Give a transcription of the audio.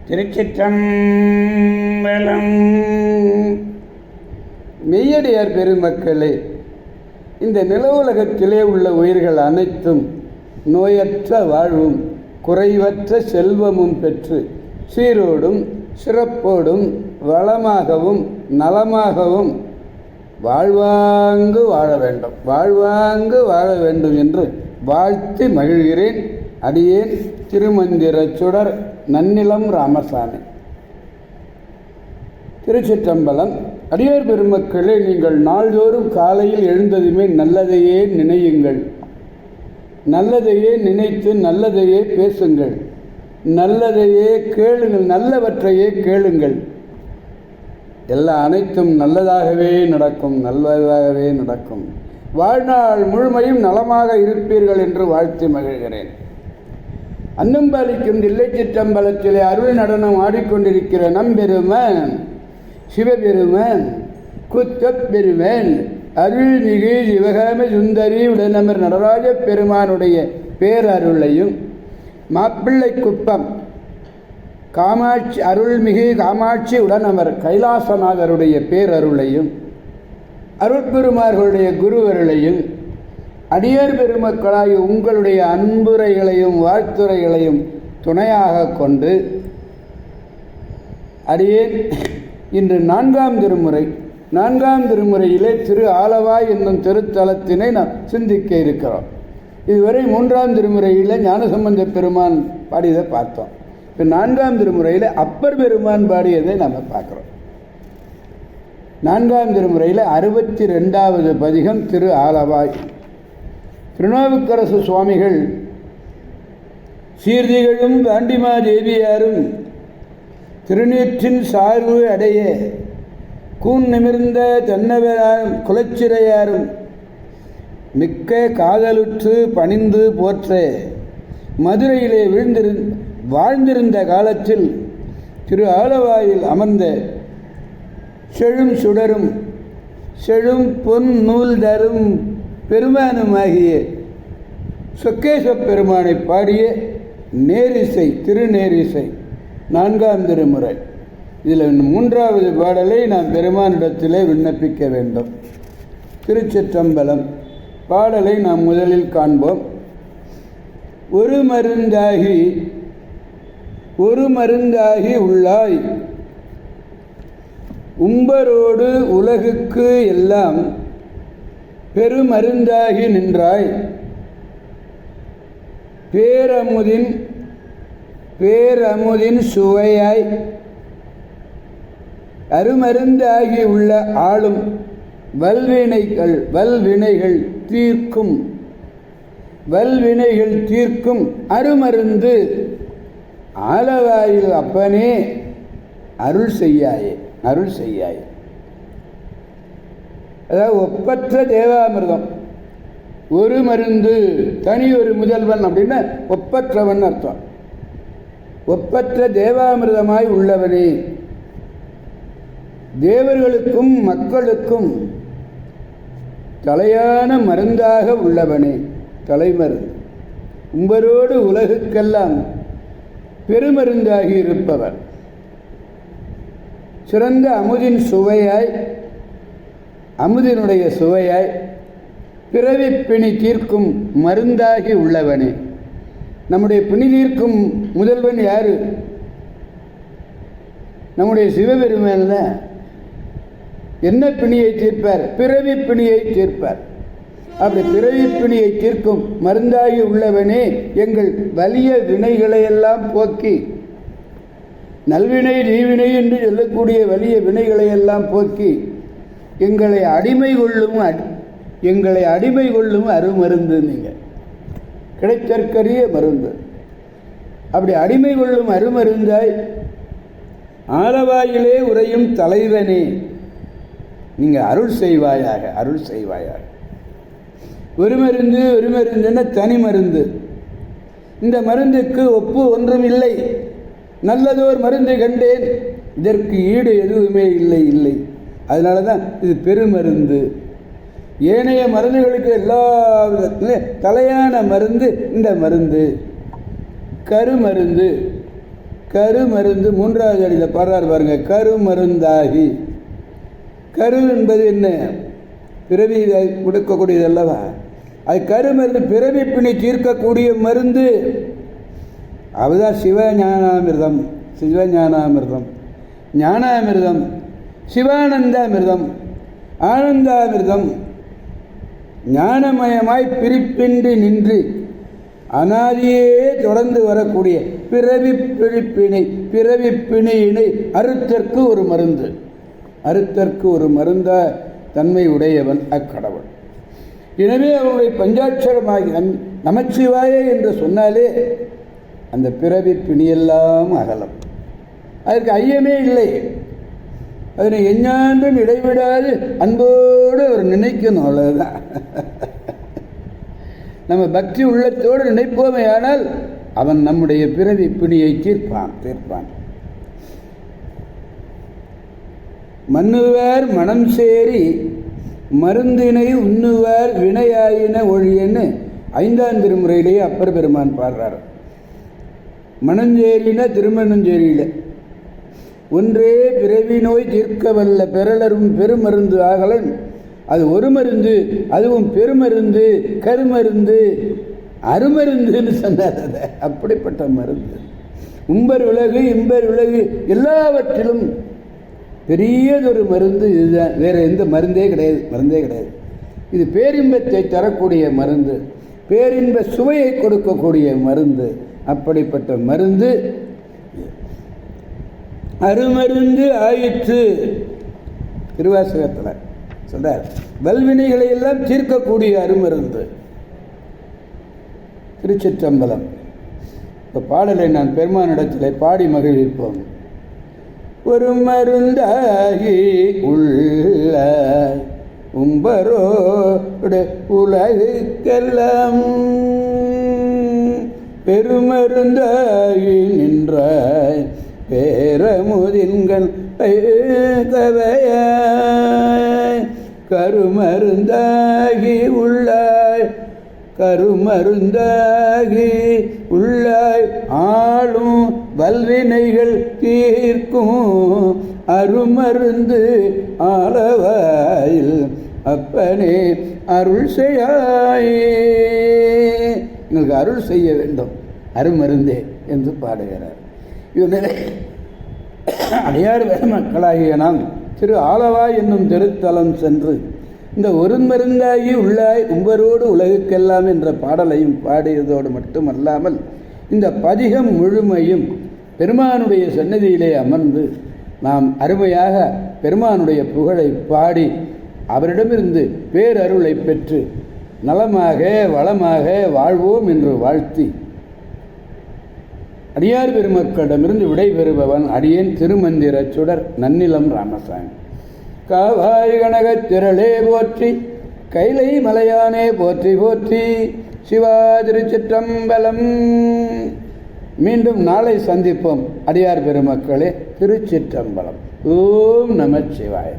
திருச்சிற்றம்பலம். மெய்யடியார் பெருமக்களே, இந்த நில உலகத்திலே உள்ள உயிர்கள் அனைத்தும் நோயற்ற வாழ்வும் குறைவற்ற செல்வமும் பெற்று சீரோடும் சிறப்போடும் வளமாகவும் நலமாகவும் வாழ்வாங்கு வாழ வேண்டும் என்று வாழ்த்தி மகிழ்கிறேன். அடியேன் திருமந்திர சுடர் நன்னிலம் ராமசாமி. திருச்சிற்றம்பலம். அடியார் பெருமக்களே, நீங்கள் நாள்தோறும் காலையில் எழுந்ததுமே நல்லதையே நினையுங்கள், நல்லதையே நினைத்து நல்லதையே பேசுங்கள், நல்லதையே கேளுங்கள், நல்லவற்றையே கேளுங்கள். அனைத்தும் நல்லதாகவே நடக்கும். வாழ்நாள் முழுமையும் நலமாக இருப்பீர்கள் என்று வாழ்த்தி மகிழ்கிறேன். அன்னம்பாலிக்கும் தில்லை சிற்றம்பலத்திலே அருள் நடனம் ஆடிக்கொண்டிருக்கிற நம்பெருமன் சிவபெருமன் குத்தப்பெருமன் அருள்மிகு சிவகாம சுந்தரி உடனமர் நடராஜ பெருமானுடைய பேரருளையும் மாப்பிள்ளை குப்பம் காமாட்சி அருள்மிகு காமாட்சி உடனமர் கைலாசநாதருடைய பேரருளையும் அருட்பெருமார்களுடைய குருவருளையும் அடியார் பெருமக்களாய் உங்களுடைய அன்புரைகளையும் வாழ்த்துரைகளையும் துணையாக கொண்டு அடியேன் இன்று நான்காம் திருமுறையிலே திரு ஆலவாய் என்னும் திருத்தலத்தினை நாம் சிந்திக்க இருக்கிறோம். இதுவரை மூன்றாம் திருமுறையில் ஞானசம்பந்த பெருமான் பாடியதை பார்த்தோம். இப்போ நான்காம் திருமுறையில் அப்பர் பெருமான் பாடியதை நாம் பார்க்குறோம். நான்காம் திருமுறையில் 62வது பதிகம் திரு ஆலவாய். திருநாவுக்கரசு சுவாமிகள் சீர்திகளும் பாண்டிமா தேவியாரும் திருநீற்றின் சார்பு அடைய கூன் நிமிர்ந்த தென்னவராரும் குலச்சிறையாரும் மிக்க காதலுற்று பணிந்து போற்ற மதுரையிலே வாழ்ந்திருந்த காலத்தில் திரு ஆலவாயில் அமர்ந்த செழும் சுடரும் செழும் பொன் நூல் தரும் பெருமானுமாகிய சொக்கேச பெருமானை பாடிய நேரிசை திருநேரிசை நான்காம் திருமுறை. இதில் மூன்றாவது பாடலை நாம் பெருமானிடத்திலே விண்ணப்பிக்க வேண்டும். திருச்சிற்றம்பலம். பாடலை நாம் முதலில் காண்போம். ஒரு மருந்தாகி உள்ளாய் உம்பரோடு உலகுக்கு எல்லாம் பெருமருந்தாகி நின்றாய் பேரமுதின் சுவையாய் அருமருந்தாகி உள்ள ஆளும் வல்வினைகள் தீர்க்கும் அருமருந்து ஆலவாயில் அப்பனே அருள் செய்யாயே. அதாவது ஒப்பற்ற தேவாமிர்தம். ஒரு மருந்து தனி ஒரு முதல்வன் அப்படின்னா ஒப்பற்றவன் அர்த்தம். ஒப்பற்ற தேவாமிர்தமாய் உள்ளவனே, தேவர்களுக்கும் மக்களுக்கும் தலையான மருந்தாக உள்ளவனே, தலைமருந்து. உம்பரோடு உலகுக்கெல்லாம் பெருமருந்தாகி இருப்பவர், சிறந்த அமுதினுடைய சுவையாய் பிறவி பிணி தீர்க்கும் மருந்தாகி உள்ளவனே. நம்முடைய பிணி தீர்க்கும் முதல்வன் யாரு? நம்முடைய சிவபெருமான். என்ன பிணியை தீர்ப்பார்? பிறவி பிணியை தீர்ப்பார். அப்படி பிறவி பிணியை தீர்க்கும் மருந்தாகி உள்ளவனே, எங்கள் வலிய வினைகளையெல்லாம் போக்கி, நல்வினை தீவினை என்று சொல்லக்கூடிய வலிய வினைகளையெல்லாம் போக்கி எங்களை அடிமை கொள்ளும் அருமருந்து. நீங்கள் கிடைத்தற்கரிய மருந்து. அப்படி அடிமை கொள்ளும் அருமருந்தாய் ஆலவாயிலே உறையும் தலைவனே, நீங்கள் அருள் செய்வாயாக. ஒரு மருந்துன்னா தனி மருந்து. இந்த மருந்துக்கு ஒப்பு ஒன்றும் இல்லை. நல்லதோர் மருந்து கண்டேன், இதற்கு ஈடு எதுவுமே இல்லை. அதனால தான் இது பெருமருந்து. ஏனைய மருந்துகளுக்கு எல்லா தலையான மருந்து இந்த மருந்து. கருமருந்து கருமருந்து மூன்றாவது அடியில் பாடுறாரு பாருங்க. கருமருந்தாகி, கரு என்பது என்ன? பிறவி கொடுக்கக்கூடியது அல்லவா? அது கருமருந்து, பிறவி பிணி தீர்க்கக்கூடிய மருந்து. அதுதான் சிவஞானாமிர்தம். சிவஞானாமிர்தம், ஞானாமிர்தம், சிவானந்தாமிர்தம், ஆனந்தாமிர்தம். ஞானமயமாய் பிரிப்பின்றி நின்று அனாதியே தொடர்ந்து வரக்கூடிய பிறவி பிழிப்பினை, பிறவி பிணியினை அறுத்தற்கு ஒரு மருந்து. அறுத்தற்கு ஒரு மருந்த தன்மை உடையவன் அக்கடவுள். எனவே அவனுடைய பஞ்சாட்சரமாகி நமச்சிவாய என்று சொன்னாலே அந்த பிறவி பிணியெல்லாம் அகலம். அதற்கு ஐயமே இல்லை. அதனை எஞ்ஞான்றும் இடைவிடாது அன்போடு அவர் நினைக்கணும், அவ்வளவுதான். நம்ம பக்தி உள்ளத்தோடு நினைப்போமே ஆனால் அவன் நம்முடைய பிறவி பிணியை தீர்ப்பான். மன்னுவார் மனம் சேரி மருந்தினை உண்ணுவார் வினையாயின ஒழியன்னு 5ஆம் திருமுறையிலேயே அப்பர் பெருமான் பாடுறார். மணஞ்சேரின திருமணஞ்சேரியில ஒன்றே பிறவி நோய் தீர்க்க வல்ல பெறலரும் பெருமருந்து ஆகலன். அது ஒரு மருந்து, அதுவும் பெருமருந்து, கருமருந்து, அருமருந்துன்னு சொன்னார். அப்படிப்பட்ட மருந்து. உம்பர் உலகு இம்பர் உலகு எல்லாவற்றிலும் பெரியதொரு மருந்து இதுதான். வேற எந்த மருந்தே கிடையாது. இது பேரின்பத்தை தரக்கூடிய மருந்து, பேரின்ப சுவையை கொடுக்கக்கூடிய மருந்து. அப்படிப்பட்ட மருந்து அருமருந்து ஆயிற்று. திருவாசகத்தில் சொல்றார், வல்வினைகளை எல்லாம் தீர்க்கக்கூடிய அருமருந்து. திருச்சிற்றம்பலம். இந்த பாடலை நான் பெருமானிடத்தில் பாடி மகிழ்விப்போம். ஒரு மருந்தாகி உள்ள உம்பரோடு உலகுக்கெல்லாம் பெருமருந்தாகி நின்றாய் பேரமுதின்கள் கவையாய் கருமருந்தாகி உள்ளாய் கருமருந்தாகி உள்ளாய் ஆளும் வல்வினைகள் தீர்க்கும் அருமருந்து ஆளவாயில் அப்பனே அருள் செய்யாயே. எங்களுக்கு அருள் செய்ய வேண்டும் அருமருந்தே என்று பாடுகிறார். இவனை அடையாறு மக்களாகிய நாம் திரு ஆலவாய் என்னும் திருத்தலம் சென்று இந்த ஒரு மருந்தாகி உள்ளாய் உம்பரோடு உலகுக்கெல்லாம் என்ற பாடலையும் பாடியதோடு மட்டுமல்லாமல் இந்த பதிகம் முழுமையும் பெருமானுடைய சன்னதியிலே அமர்ந்து நாம் அருமையாக பெருமானுடைய புகழை பாடி அவரிடமிருந்து பேரருளை பெற்று நலமாக வளமாக வாழ்வோம் என்று வாழ்த்தி அடியார் பெருமக்களிடமிருந்து விடைபெறுபவன் அடியேன் திருமந்திர சுடர் நன்னிலம் ராமசாமி. காவாய் கனகத் திரளே போற்றி, கைலை மலையானே போற்றி போற்றி. சிவா திருச்சிற்றம்பலம். மீண்டும் நாளை சந்திப்போம் அடியார் பெருமக்களே. திருச்சிற்றம்பலம். ஓம் நமச்சிவாய.